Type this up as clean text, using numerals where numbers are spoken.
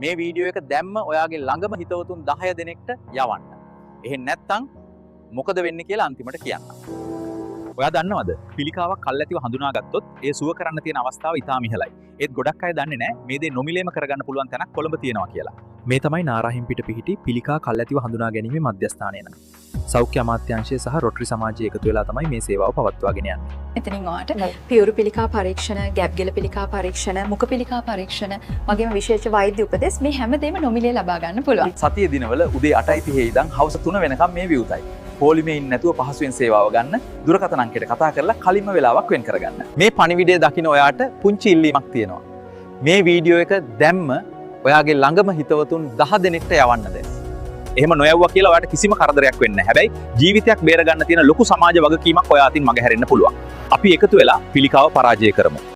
මේ වීඩියෝ එක දැම්ම ඔයාගේ ළඟම හිතවතුන් 10 දෙනෙක්ට යවන්න. එහෙම නැත්නම් මොකද වෙන්නේ කියලා අන්තිමට කියන්න. ඔයා දන්නවද? පිළිකාවක් කල්ැතිව හඳුනාගත්තොත් ඒ සුව කරන්න තියෙන අවස්ථාව ඉතාම ඉහළයි. ඒත් ගොඩක් අය දන්නේ නැහැ මේ දේ නොමිලේම කරගන්න පුළුවන් තැනක් කොළඹ තියෙනවා කියලා. මේ තමයි නාරාහිම්පිට පිහිටි පිළිකා කල්ැතිව හඳුනා ගැනීමේ මධ්‍යස්ථානය නම්. සෞඛ්‍ය අමාත්‍යාංශය සහ රොටරි සමාජය එකතු වෙලා තමයි මේ සේවාව පවත්වාගෙන යන්නේ. එතනින් ඔයාට පියුරු පිළිකා පරීක්ෂණ, ගැප්ගෙල පිළිකා පරීක්ෂණ, මුඛ පිළිකා පරීක්ෂණ වගේම විශේෂ වෛද්‍ය උපදෙස් මේ හැමදේම නොමිලේ ලබා ගන්න පුළුවන්. සතියේ දිනවල උදේ 8:30 ඉඳන් හවස 3 වෙනකම් මේ විවුතයි. පොලිමේ ඉන්නේ නැතුව පහසුවෙන් සේවාව ගන්න දුරකථන අංකයට කතා කරලා කලින්ම වෙලාවක් වෙන් කරගන්න. මේ පණිවිඩය දකින්න ඔයාට පුංචි ඉල්ලීමක් තියෙනවා. මේ වීඩියෝ එක දැම්ම ඔයාගේ ළඟම හිතවතුන් 10 දෙනෙක්ට යවන්නද? එහෙම නොයවුවා කියලා ඔයාට කිසිම කරදරයක් වෙන්නේ නැහැ. හැබැයි ජීවිතයක් බේර ගන්න තියෙන ලොකු සමාජ වගකීමක් ඔයා අතින් මගහැරෙන්න පුළුවන්. අපි එකතු වෙලා පිළිකාව පරාජය කරමු.